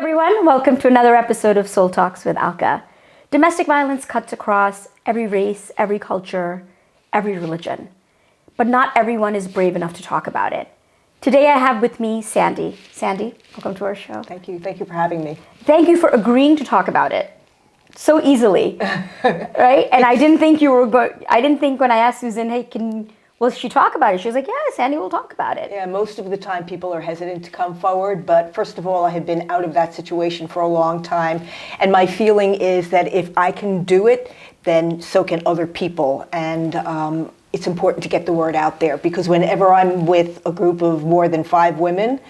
everyone, welcome to another episode of Soul Talks with Alka. Domestic violence cuts across every race, every culture, every religion. But not everyone is brave enough to talk about it. Today I have with me Sandy. Sandy, welcome to our show. Thank you for having me. Thank you for agreeing to talk about it so easily, right? And I didn't think when I asked Susan, hey, will she talk about it? She was like, yeah, Sandy will talk about it. Yeah, most of the time people are hesitant to come forward, but first of all, I have been out of that situation for a long time, and my feeling is that if I can do it, then so can other people, and it's important to get the word out there, because whenever I'm with a group of more than 5 women,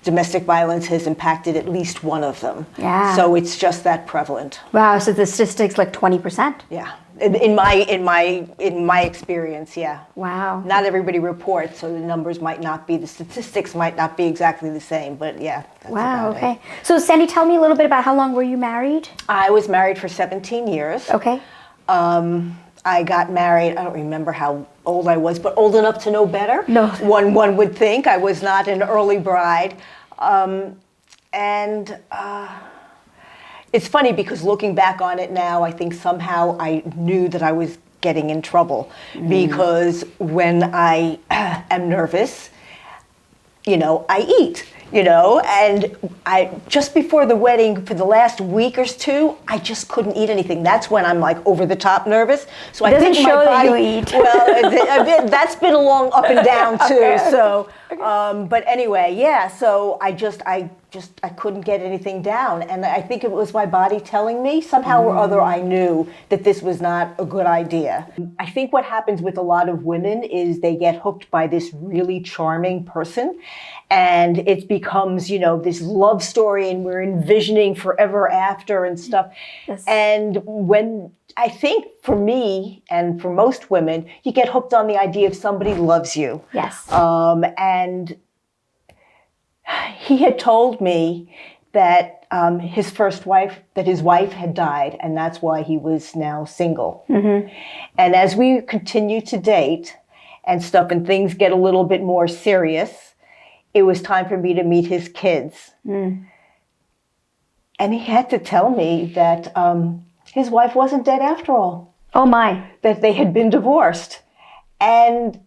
domestic violence has impacted at least one of them. Yeah. So it's just that prevalent. Wow, so the statistics like 20%? Yeah. In my experience, yeah. Wow. Not everybody reports, so the statistics might not be exactly the same, but yeah. That's wow, about okay. it. So Sandy, tell me a little bit about how long were you married? I was married for 17 years. Okay. I got married, I don't remember how old I was, but old enough to know better. No. One would think. I was not an early bride. It's funny because looking back on it now, I think somehow I knew that I was getting in trouble, because when I am nervous, I eat, and I just before the wedding, for the last week or 2, I just couldn't eat anything. That's when I'm like over the top nervous. So I think show my body, that you eat. Well, that's been a long up and down too. Okay. So, but anyway, yeah. So I couldn't get anything down, and I think it was my body telling me somehow or other. I knew that this was not a good idea. I think what happens with a lot of women is they get hooked by this really charming person, and it becomes, this love story, and we're envisioning forever after and stuff. Yes. And when I think for me and for most women, you get hooked on the idea of somebody loves you. Yes. And he had told me that his wife had died, and that's why he was now single. Mm-hmm. And as we continue to date and stuff, and things get a little bit more serious, it was time for me to meet his kids. Mm. And he had to tell me that his wife wasn't dead after all. Oh my. That they had been divorced. And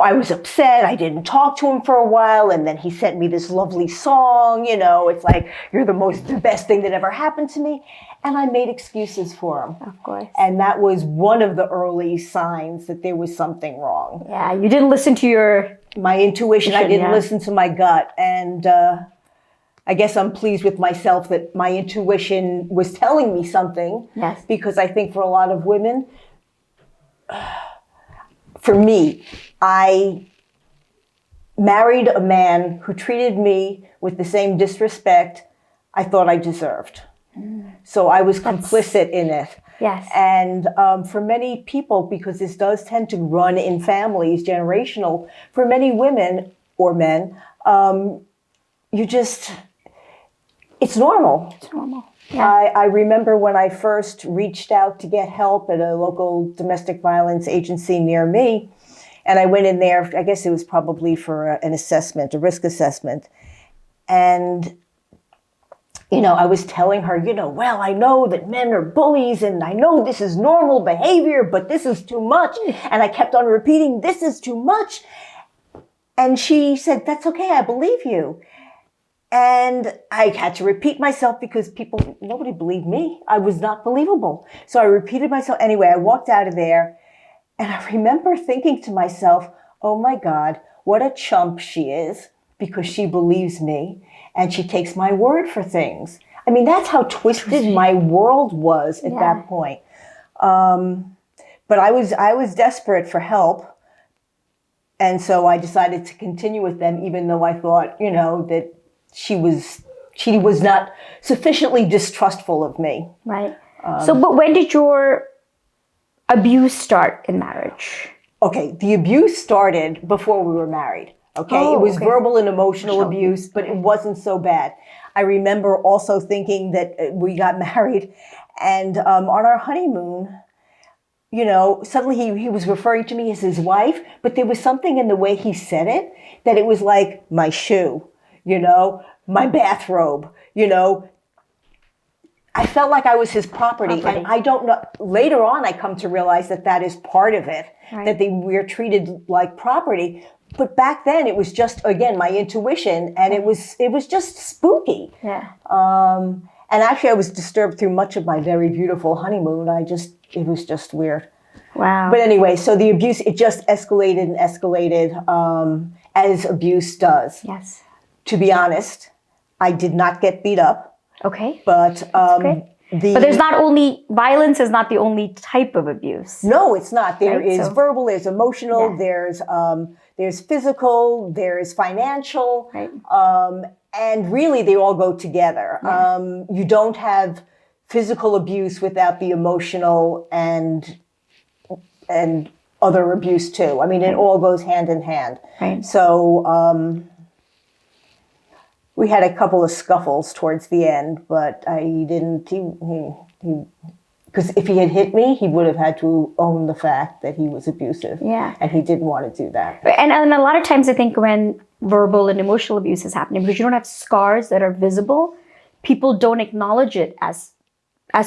I was upset. I didn't talk to him for a while, and then he sent me this lovely song. It's like, you're the best thing that ever happened to me. And I made excuses for him. Of course. And that was one of the early signs that there was something wrong. Yeah, you didn't listen to my intuition. I didn't listen to my gut. And I guess I'm pleased with myself that my intuition was telling me something. Yes. Because I think for a lot of women, for me, I married a man who treated me with the same disrespect I thought I deserved. So I was complicit in it. Yes. And for many people, because this does tend to run in families, generational, for many women or men, it's normal. It's normal. Yeah. I remember when I first reached out to get help at a local domestic violence agency near me, and I went in there, I guess it was probably for an assessment, a risk assessment. And, I was telling her, well, I know that men are bullies, and I know this is normal behavior, but this is too much. And I kept on repeating, this is too much. And she said, that's okay, I believe you. And I had to repeat myself because nobody believed me. I was not believable. So I repeated myself. Anyway, I walked out of there, and I remember thinking to myself, oh my God, what a chump she is, because she believes me and she takes my word for things. I mean, that's how twisted my world was at that point. But I was desperate for help. And so I decided to continue with them, even though I thought, that she was not sufficiently distrustful of me. Right. But when did your abuse start in marriage? Okay, the abuse started before we were married. Okay, it was verbal and emotional abuse, but it wasn't so bad. I remember also thinking that we got married, and on our honeymoon, suddenly he was referring to me as his wife, but there was something in the way he said it that it was like my shoe. my bathrobe, I felt like I was his property. And I don't know, later on I come to realize that is part of it, that we're treated like property. But back then it was just, again, my intuition, and it was just spooky. Yeah. And actually I was disturbed through much of my very beautiful honeymoon. It was just weird. Wow. But anyway, so the abuse, it just escalated and escalated, as abuse does. Yes. To be honest, I did not get beat up. Okay. But but there's not only, violence is not the only type of abuse. No, it's not. There is verbal, there's emotional, there's physical, there's financial. Right. And really they all go together. Yeah. You don't have physical abuse without the emotional and other abuse too. I mean, it all goes hand in hand. Right. So we had a couple of scuffles towards the end, but he didn't. Because if he had hit me, he would have had to own the fact that he was abusive. Yeah. And he didn't want to do that. And a lot of times I think when verbal and emotional abuse is happening, because you don't have scars that are visible, people don't acknowledge it as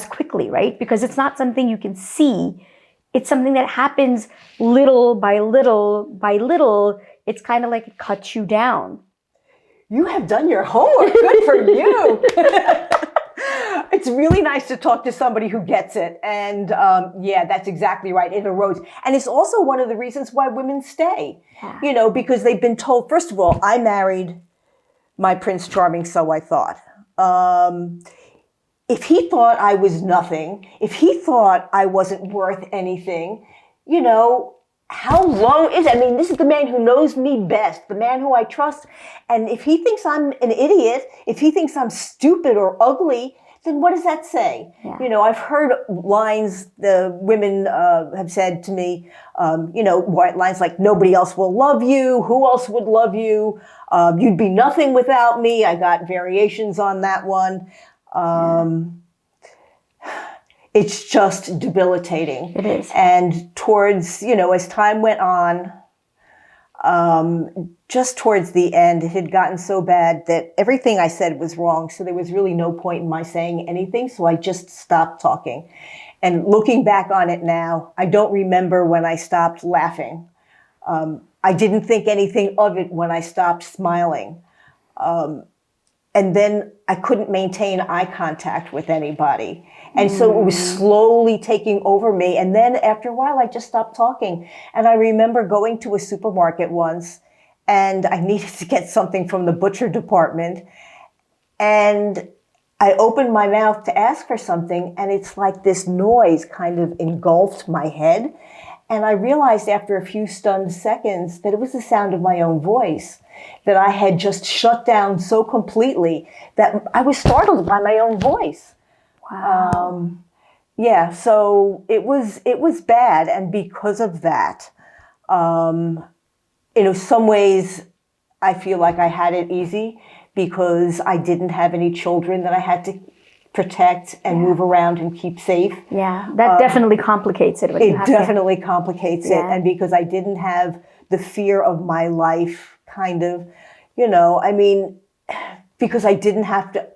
quickly, right? Because it's not something you can see. It's something that happens little by little by little. It's kind of like it cuts you down. You have done your homework. Good for you. It's really nice to talk to somebody who gets it. And that's exactly right. It erodes. And it's also one of the reasons why women stay, because they've been told, first of all, I married my Prince Charming, so I thought. If he thought I was nothing, if he thought I wasn't worth anything, how low is it? I mean, this is the man who knows me best, the man who I trust. And if he thinks I'm an idiot, if he thinks I'm stupid or ugly, then what does that say? Yeah. I've heard lines the women have said to me, lines like, nobody else will love you. Who else would love you? You'd be nothing without me. I got variations on that one. It's just debilitating. It is. And towards, as time went on, just towards the end, it had gotten so bad that everything I said was wrong. So there was really no point in my saying anything. So I just stopped talking. And looking back on it now, I don't remember when I stopped laughing. I didn't think anything of it when I stopped smiling. And then I couldn't maintain eye contact with anybody. And so it was slowly taking over me. And then after a while, I just stopped talking. And I remember going to a supermarket once, and I needed to get something from the butcher department. And I opened my mouth to ask for something, and it's like this noise kind of engulfed my head. And I realized after a few stunned seconds that it was the sound of my own voice, that I had just shut down so completely that I was startled by my own voice. Wow. So it was bad. And because of that, some ways I feel like I had it easy because I didn't have any children that I had to protect and move around and keep safe. Yeah, that definitely complicates it. It definitely complicates it. And because I didn't have the fear of my life kind of, because I didn't have to,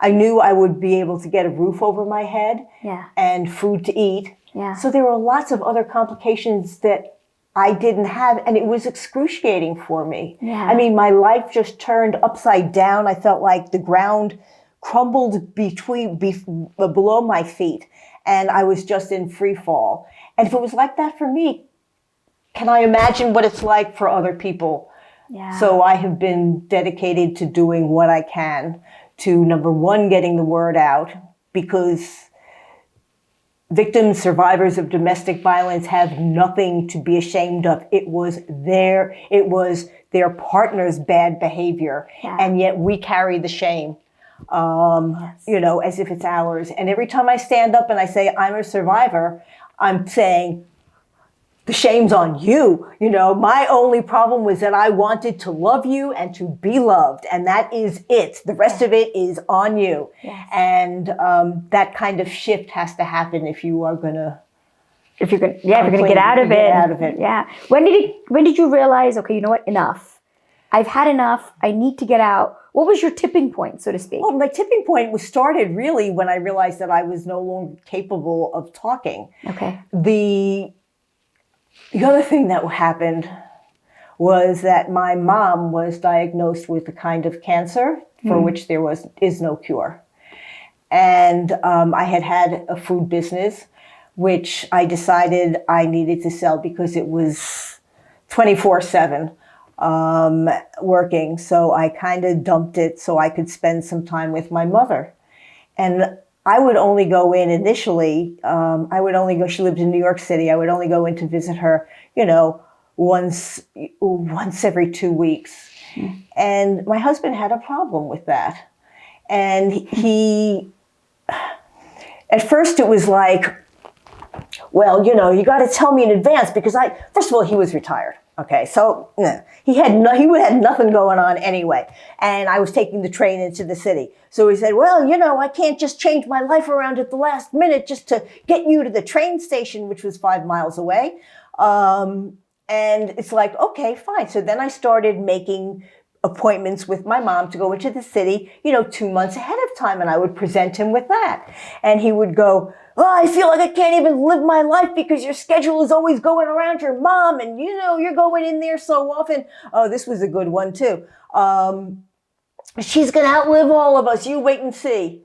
I knew I would be able to get a roof over my head and food to eat. Yeah. So there were lots of other complications that I didn't have, and it was excruciating for me. Yeah. I mean, my life just turned upside down. I felt like the ground crumbled below my feet, and I was just in free fall. And if it was like that for me, can I imagine what it's like for other people? Yeah. So I have been dedicated to doing what I can to, number one, getting the word out, because victims, survivors of domestic violence have nothing to be ashamed of. It was their partner's bad behavior, and yet we carry the shame, as if it's ours. And every time I stand up and I say I'm a survivor, I'm saying, the shame's on you. My only problem was that I wanted to love you and to be loved. And that is it. The rest of it is on you. Yes. And that kind of shift has to happen if you're going to get out of it. Yeah. When did you realize, okay, you know what, enough. I've had enough. I need to get out. What was your tipping point, so to speak? Well, my tipping point was started really when I realized that I was no longer capable of talking. Okay. The other thing that happened was that my mom was diagnosed with a kind of cancer for which there is no cure. And I had a food business, which I decided I needed to sell because it was 24/7 working. So I kind of dumped it so I could spend some time with my mother. And I would only go in initially, she lived in New York City. I would only go in to visit her, once every 2 weeks. And my husband had a problem with that. And at first it was like, well, you got to tell me in advance because first of all, he was retired. Okay, so he had nothing going on anyway, and I was taking the train into the city. So he said, well, I can't just change my life around at the last minute just to get you to the train station, which was 5 miles away. And it's like, okay, fine. So then I started making appointments with my mom to go into the city, 2 months ahead of time, and I would present him with that. And he would go, oh, I feel like I can't even live my life because your schedule is always going around your mom, and you're going in there so often. Oh, this was a good one too. She's going to outlive all of us. You wait and see.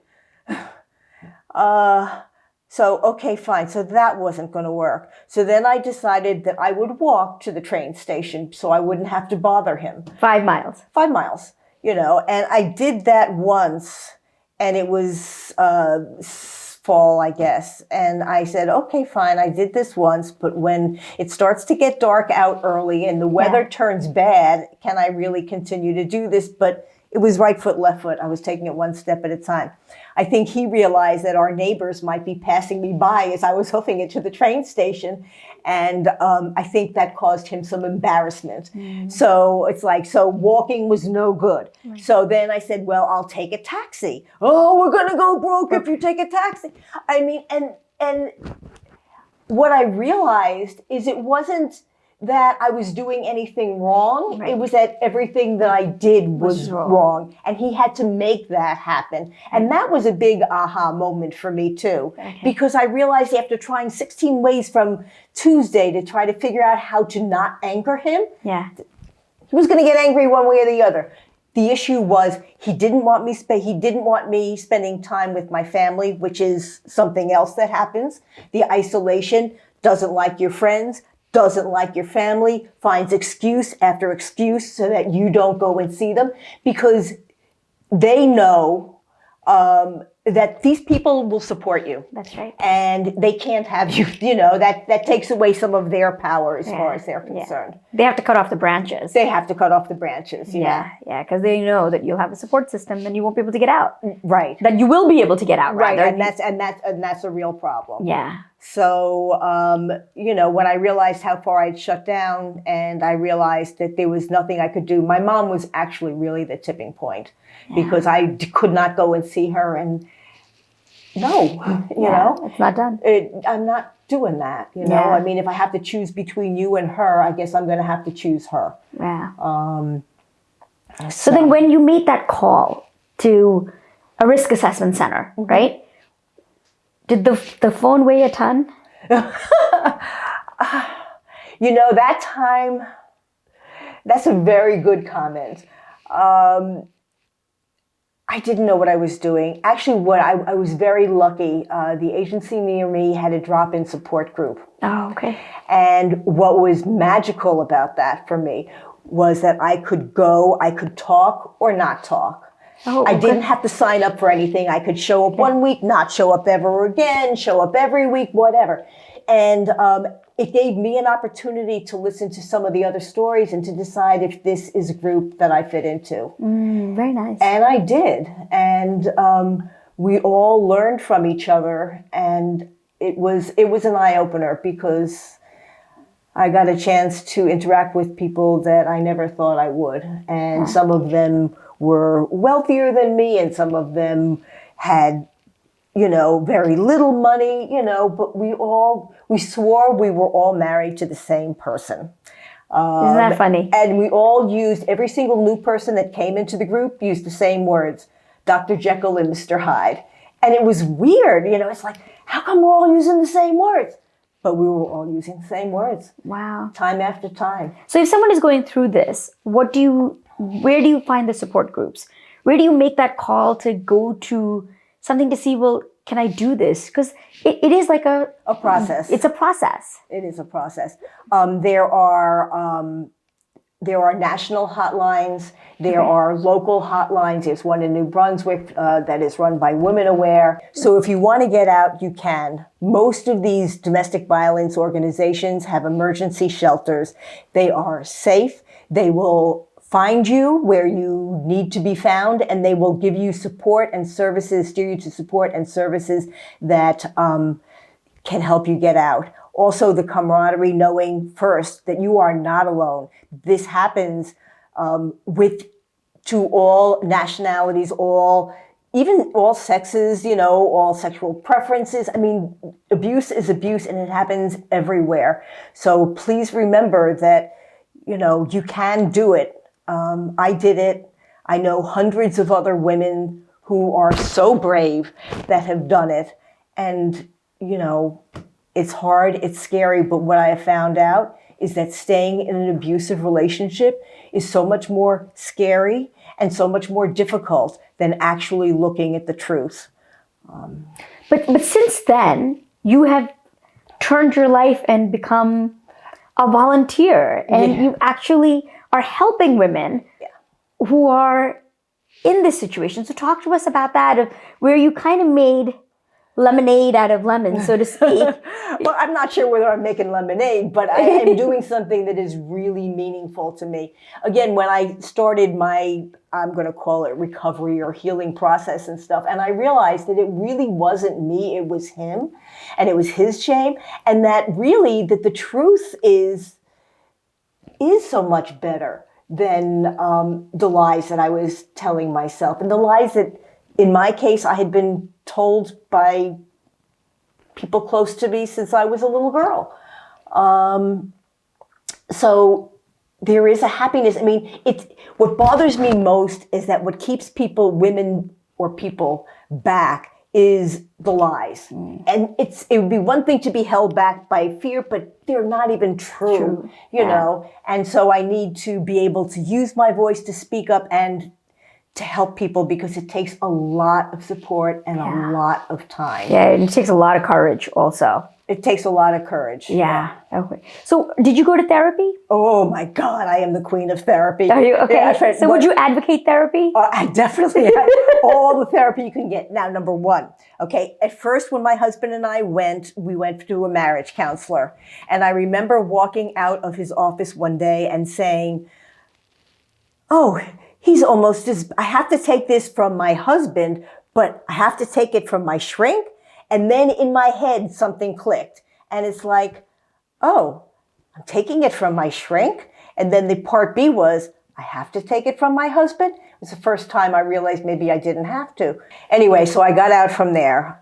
So, okay, fine. So that wasn't going to work. So then I decided that I would walk to the train station so I wouldn't have to bother him. 5 miles. 5 miles, and I did that once, and it was fall, I guess. And I said, okay, fine. I did this once, but when it starts to get dark out early and the weather turns bad, can I really continue to do this? But it was right foot, left foot. I was taking it one step at a time. I think he realized that our neighbors might be passing me by as I was hoofing it to the train station. And I think that caused him some embarrassment. So it's like, so walking was no good. Right. So then I said, well, I'll take a taxi. Oh, we're going to go broke if you take a taxi. I mean, and what I realized is it wasn't that I was doing anything wrong. Right. It was that everything that I did was wrong. And he had to make that happen. And that was a big aha moment for me too. Okay. Because I realized after trying 16 ways from Tuesday to try to figure out how to not anger him, he was going to get angry one way or the other. The issue was he didn't want me spending time with my family, which is something else that happens. The isolation, doesn't like your friends, doesn't like your family, finds excuse after excuse so that you don't go and see them because they know that these people will support you. That's right. And they can't have you, that takes away some of their power as far as they're concerned. They have to cut off the branches. They have to cut off the branches, Yeah, because they know that you'll have a support system and you won't be able to get out. Right. That you will be able to get out, right? Rather. And that's a real problem. Yeah. So, when I realized how far I'd shut down and I realized that there was nothing I could do, my mom was actually really the tipping point because I could not go and see her and it's not done. I'm not doing that, I mean, if I have to choose between you and her, I guess I'm going to have to choose her. Yeah. So then when you made that call to a risk assessment center, right? Did the phone weigh a ton? That time, that's a very good comment. I didn't know what I was doing. Actually, I was very lucky. The agency near me had a drop-in support group. Oh, okay. And what was magical about that for me was that I could talk or not talk. Oh, okay. I didn't have to sign up for anything. I could show up 1 week, not show up ever again, show up every week, whatever. And it gave me an opportunity to listen to some of the other stories and to decide if this is a group that I fit into. Very nice. And I did. And we all learned from each other. And it was an eye-opener because I got a chance to interact with people that I never thought I would. And some of them were wealthier than me, and some of them had, very little money, but we swore we were all married to the same person. Isn't that funny? And we all used, every single new person that came into the group used the same words, Dr. Jekyll and Mr. Hyde. And it was weird, it's like, how come we're all using the same words? But we were all using the same words. Wow. Time after time. So if someone is going through this, where do you find the support groups? Where do you make that call to go to something to see, well, can I do this? Because it is like a process. It's a process. It is a process. There are national hotlines. There are local hotlines. There's one in New Brunswick that is run by Women Aware. So if you want to get out, you can. Most of these domestic violence organizations have emergency shelters. They are safe. They will find you where you need to be found, and they will give you support and services, steer you to support and services that can help you get out. Also, the camaraderie, knowing first that you are not alone. This happens to all nationalities, even all sexes, all sexual preferences. I mean, abuse is abuse, and it happens everywhere. So please remember that, you can do it. I did it. I know hundreds of other women who are so brave that have done it. And, it's hard, it's scary, but what I have found out is that staying in an abusive relationship is so much more scary and so much more difficult than actually looking at the truth. But since then, you have turned your life and become a volunteer, and you actually are helping women who are in this situation. So talk to us about that, of where you kind of made lemonade out of lemons, so to speak. Well, I'm not sure whether I'm making lemonade, but I am doing something that is really meaningful to me. Again, when I started my, I'm going to call it recovery or healing process and stuff, and I realized that it really wasn't me, it was him, and it was his shame, and that really that the truth is so much better than the lies that I was telling myself, and the lies that, in my case, I had been told by people close to me since I was a little girl. So there is a happiness. I mean, what bothers me most is that what keeps people, women or people, back is the lies. And it would be one thing to be held back by fear, but they're not even true. You know? And so I need to be able to use my voice to speak up and to help people, because it takes a lot of support and a lot of time. Yeah, and it takes a lot of courage also. It takes a lot of courage. Yeah. Okay. So did you go to therapy? Oh my God, I am the queen of therapy. Are you? Okay. Yeah, so would you advocate therapy? I definitely have all the therapy you can get. Now, number one, okay, at first when my husband and I we went to a marriage counselor. And I remember walking out of his office one day and saying, oh, he's almost I have to take this from my husband, but I have to take it from my shrink. And then in my head, something clicked. And it's like, oh, I'm taking it from my shrink. And then the part B was, I have to take it from my husband. It was the first time I realized maybe I didn't have to. Anyway, so I got out from there.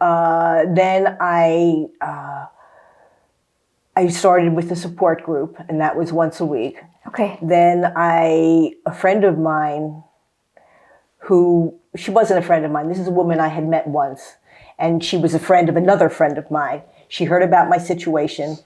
Then I started with the support group, and that was once a week. Okay. Then a friend of mine she wasn't a friend of mine. This is a woman I had met once, and she was a friend of another friend of mine. She heard about my situation.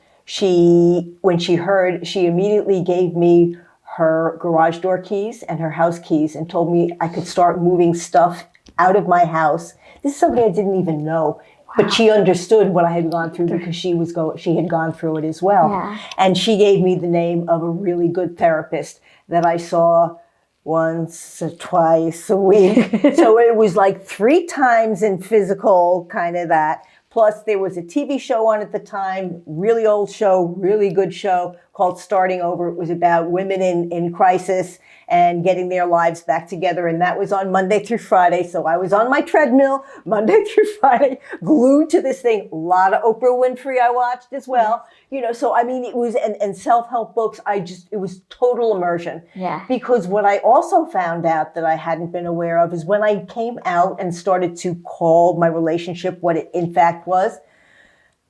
When she heard, she immediately gave me her garage door keys and her house keys and told me I could start moving stuff out of my house. This is something I didn't even know. But she understood what I had gone through because she had gone through it as well. Yeah. And she gave me the name of a really good therapist that I saw once or twice a week. So it was like 3 times in physical, kind of that. Plus there was a TV show on at the time, really old show, really good show, called Starting Over. It was about women in crisis and getting their lives back together. And that was on Monday through Friday. So I was on my treadmill Monday through Friday, glued to this thing. A lot of Oprah Winfrey I watched as well. So I mean, it was, and self-help books, it was total immersion. Yeah. Because what I also found out that I hadn't been aware of is when I came out and started to call my relationship what it in fact was,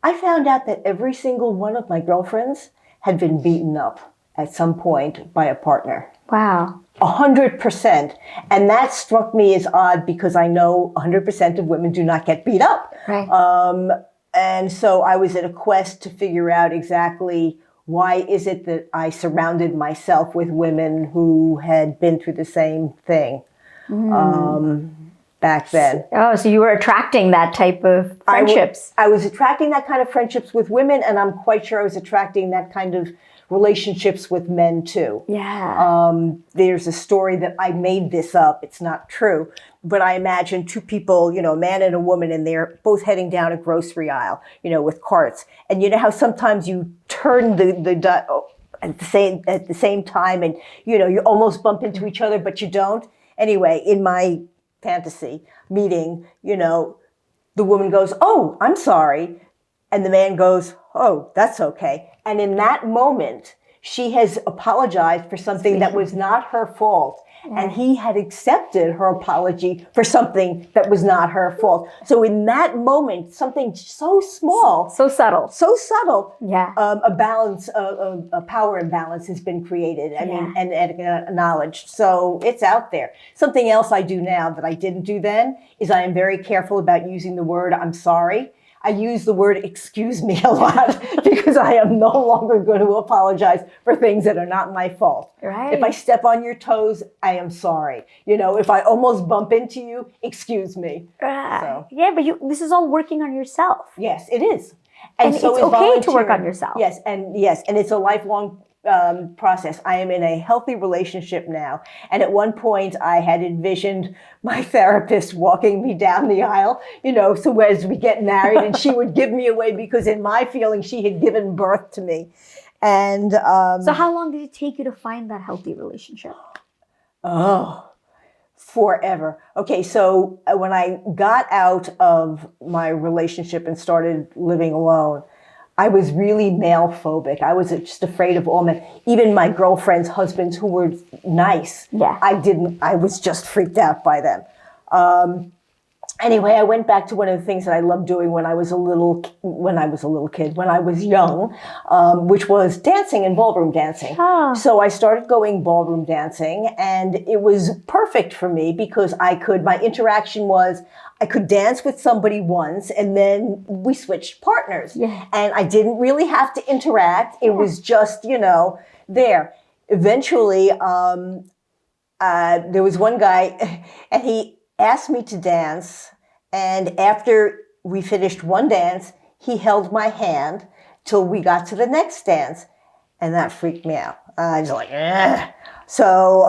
I found out that every single one of my girlfriends had been beaten up. at some point by a partner. Wow. 100%. And that struck me as odd because I know 100% of women do not get beat up. Right. And so I was at a quest to figure out exactly why is it that I surrounded myself with women who had been through the same thing back then. Oh, so you were attracting that type of friendships. I was attracting that kind of friendships with women, and I'm quite sure I was attracting that kind of relationships with men too. Yeah. There's a story that I made this up. It's not true, but I imagine two people, a man and a woman, and they're both heading down a grocery aisle, with carts. And you know how sometimes you turn the at the same time, and you almost bump into each other, but you don't. Anyway, in my fantasy meeting, the woman goes, "Oh, I'm sorry," and the man goes, "Oh, that's okay." And in that moment, she has apologized for something that was not her fault. Yeah. And he had accepted her apology for something that was not her fault. So in that moment, something so small. So subtle. So subtle. Yeah. A balance, a power imbalance has been created. I mean, and acknowledged. So it's out there. Something else I do now that I didn't do then is I am very careful about using the word "I'm sorry." I use the word "excuse me" a lot because I am no longer going to apologize for things that are not my fault. Right. If I step on your toes, I am sorry. If I almost bump into you, excuse me. So. Yeah, but this is all working on yourself. Yes, it is. And so it's okay to work on yourself. Yes, and it's a lifelong process. I am in a healthy relationship now. And at one point I had envisioned my therapist walking me down the aisle, so as we get married, and she would give me away because in my feeling she had given birth to me. And so how long did it take you to find that healthy relationship? Oh, forever. Okay, so when I got out of my relationship and started living alone, I was really male phobic. I was just afraid of all men. Even my girlfriends' husbands who were nice. Yeah. I was just freaked out by them. Anyway, I went back to one of the things that I loved doing when I was a little kid, when I was young, which was dancing and ballroom dancing. Oh. So I started going ballroom dancing, and it was perfect for me because my interaction was, I could dance with somebody once, and then we switched partners. Yeah. And I didn't really have to interact. It was just, there. Eventually, there was one guy, and he asked me to dance. And after we finished one dance, he held my hand till we got to the next dance. And that freaked me out. I was like, eh. So,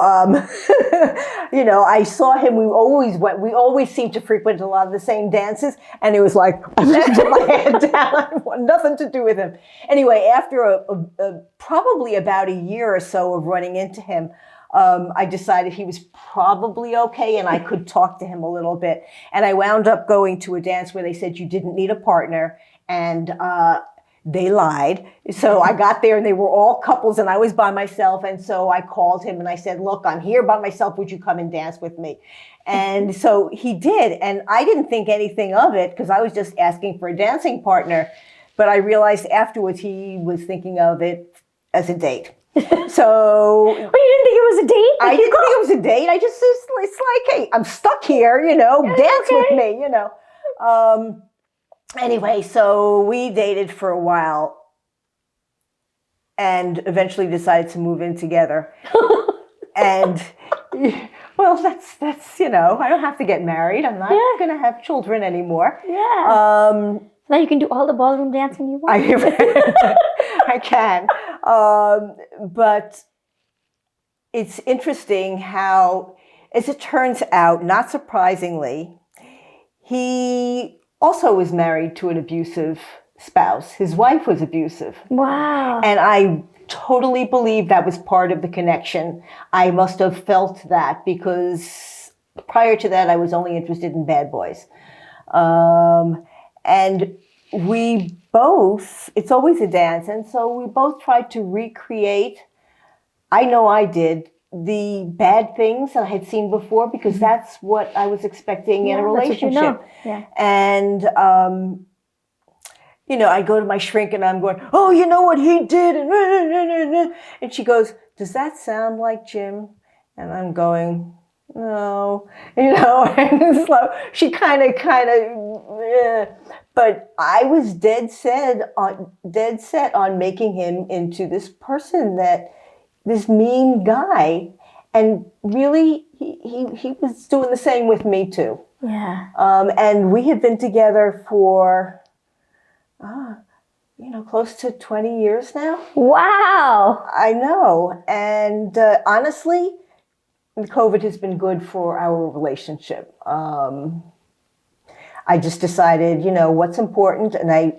I saw him. We always seemed to frequent a lot of the same dances. And it was like, I just put my head down. I want nothing to do with him. Anyway, after probably about a year or so of running into him, I decided he was probably okay and I could talk to him a little bit. And I wound up going to a dance where they said you didn't need a partner. And they lied. So I got there and they were all couples and I was by myself. And so I called him and I said, "Look, I'm here by myself. Would you come and dance with me?" And so he did. And I didn't think anything of it because I was just asking for a dancing partner. But I realized afterwards he was thinking of it as a date. So. But you didn't think it was a date? I didn't think it was a date. It's like, hey, I'm stuck here, dance with me, Anyway, so we dated for a while and eventually decided to move in together. And, well, that's I don't have to get married. I'm not going to have children anymore. Yeah. Now you can do all the ballroom dancing you want. I can. But it's interesting how, as it turns out, not surprisingly, he also was married to an abusive spouse. His wife was abusive. Wow. And I totally believe that was part of the connection. I must have felt that because prior to that, I was only interested in bad boys. And we both, it's always a dance, and so we both tried to recreate, I know I did, the bad things that I had seen before because that's what I was expecting in a relationship. Yeah. And I go to my shrink and I'm going, oh, you know what he did? And she goes, does that sound like Jim? And I'm going, no, and it's like, she kind of, but I was dead set on making him into this person this mean guy. And really, he was doing the same with me too. Yeah. And we had been together for, close to 20 years now. Wow. I know. And honestly, COVID has been good for our relationship. I just decided, what's important, and I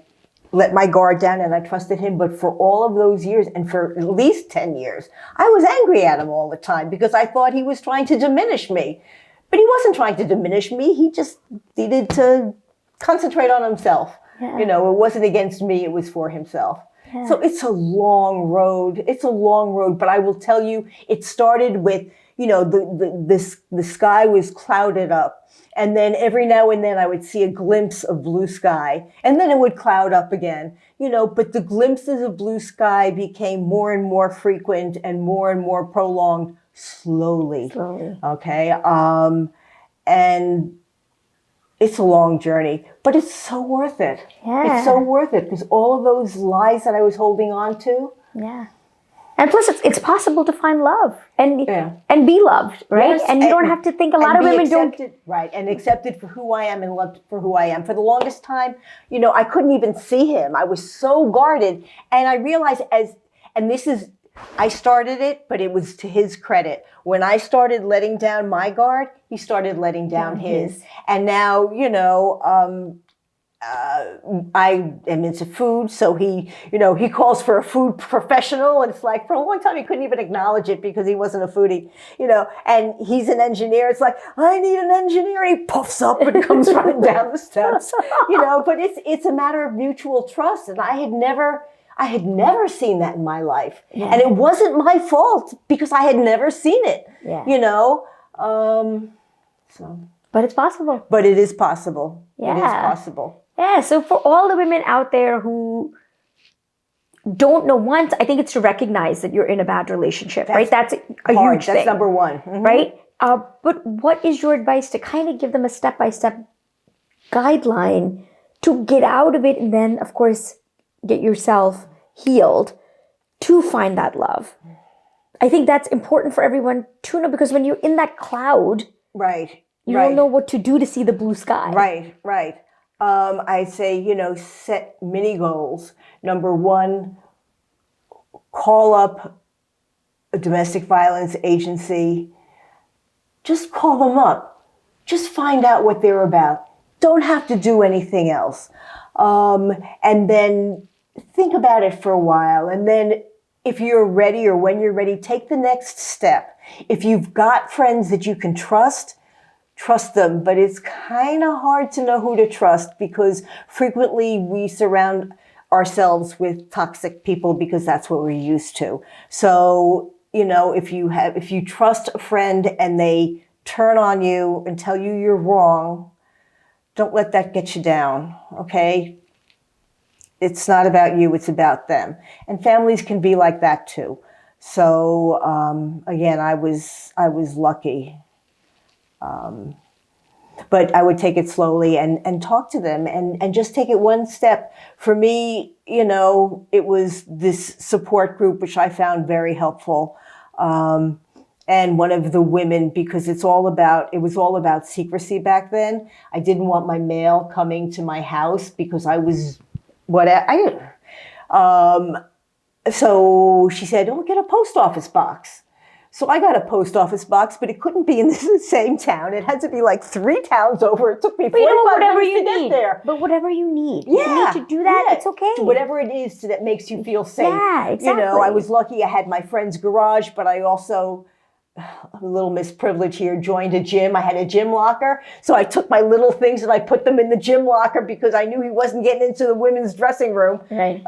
let my guard down and I trusted him. But for all of those years, and for at least 10 years, I was angry at him all the time because I thought he was trying to diminish me. But he wasn't trying to diminish me. He just needed to concentrate on himself. Yeah. It wasn't against me. It was for himself. Yeah. So it's a long road. But I will tell you, it started with, the sky was clouded up. And then every now and then I would see a glimpse of blue sky. And then it would cloud up again. But the glimpses of blue sky became more and more frequent and more prolonged slowly. Okay. And it's a long journey, but it's so worth it. Yeah. It's so worth it because all of those lies that I was holding on to. Yeah. And plus, it's possible to find love and be loved, right? Yes, and you don't have to think. A lot of women don't. Right, and accepted for who I am and loved for who I am. For the longest time, I couldn't even see him. I was so guarded, and I realized I started it, but it was to his credit. When I started letting down my guard, he started letting down his. And now, I am into food, so he calls for a food professional, and it's like for a long time he couldn't even acknowledge it because he wasn't a foodie, and he's an engineer. It's like, I need an engineer. He puffs up and comes running down the steps, but it's a matter of mutual trust. And I had never seen that in my life. Yeah. And it wasn't my fault because I had never seen it, But it's possible. But it is possible. Yeah. It is possible. Yeah, so for all the women out there who don't know, once, I think it's to recognize that you're in a bad relationship, right? That's a huge thing. That's number one. Mm-hmm. Right? But what is your advice to kind of give them a step-by-step guideline to get out of it and then, of course, get yourself healed to find that love? I think that's important for everyone to know, because when you're in that cloud, you don't know what to do to see the blue sky. Right. I say, set mini goals. Number one, call up a domestic violence agency. Just call them up. Just find out what they're about. Don't have to do anything else. And then think about it for a while. And then if you're ready, or when you're ready, take the next step. If you've got friends that you can trust them. But it's kind of hard to know who to trust, because frequently we surround ourselves with toxic people because that's what we're used to. So, if you trust a friend and they turn on you and tell you you're wrong, don't let that get you down, okay? It's not about you, it's about them. And families can be like that too. So, again, I was lucky. But I would take it slowly and talk to them and just take it one step. For me, it was this support group, which I found very helpful. And one of the women, because it was all about secrecy back then. I didn't want my mail coming to my house because I was so she said, oh, get a post office box. So I got a post office box, but it couldn't be in the same town. It had to be like 3 towns over. It took me 45 minutes to get there. But whatever you need. Yeah. You need to do that, it's okay. Whatever it is that makes you feel safe. Yeah, exactly. I was lucky I had my friend's garage, but I also, a little misprivilege here, joined a gym. I had a gym locker. So I took my little things and I put them in the gym locker because I knew he wasn't getting into the women's dressing room. Right.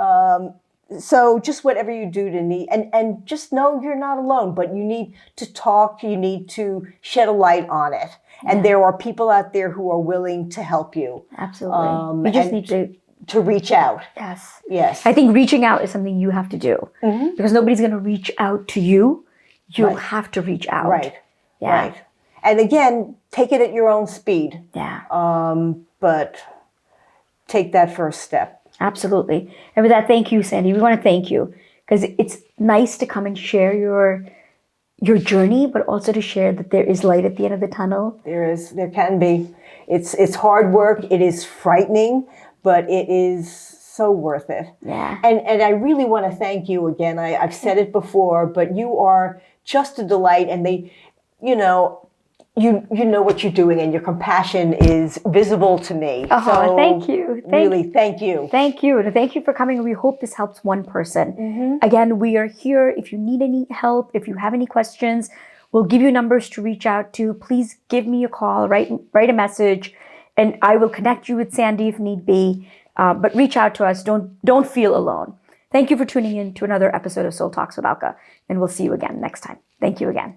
So just whatever you do to need, and just know you're not alone, but you need to talk, you need to shed a light on it. Yeah. And there are people out there who are willing to help you. Absolutely. You just need to to reach out. Yes. Yes. I think reaching out is something you have to do because nobody's going to reach out to you. You'll have to reach out. Right. Yeah. Right. And again, take it at your own speed. Yeah. But take that first step. Absolutely. And with that, thank you, Sandy. We want to thank you because it's nice to come and share your journey, but also to share that there is light at the end of the tunnel. There can be. It's hard work. It is frightening, but it is so worth it. Yeah. And I really want to thank you again. I've said it before, but you are just a delight, and you know what you're doing, and your compassion is visible to me. Oh, so thank you. Really, thank you. Thank you. And thank you for coming. We hope this helps one person. Again, we are here. If you need any help, if you have any questions, we'll give you numbers to reach out to. Please give me a call, write a message, and I will connect you with Sandy if need be. But reach out to us. Don't feel alone. Thank you for tuning in to another episode of Soul Talks with Alka, and we'll see you again next time. Thank you again.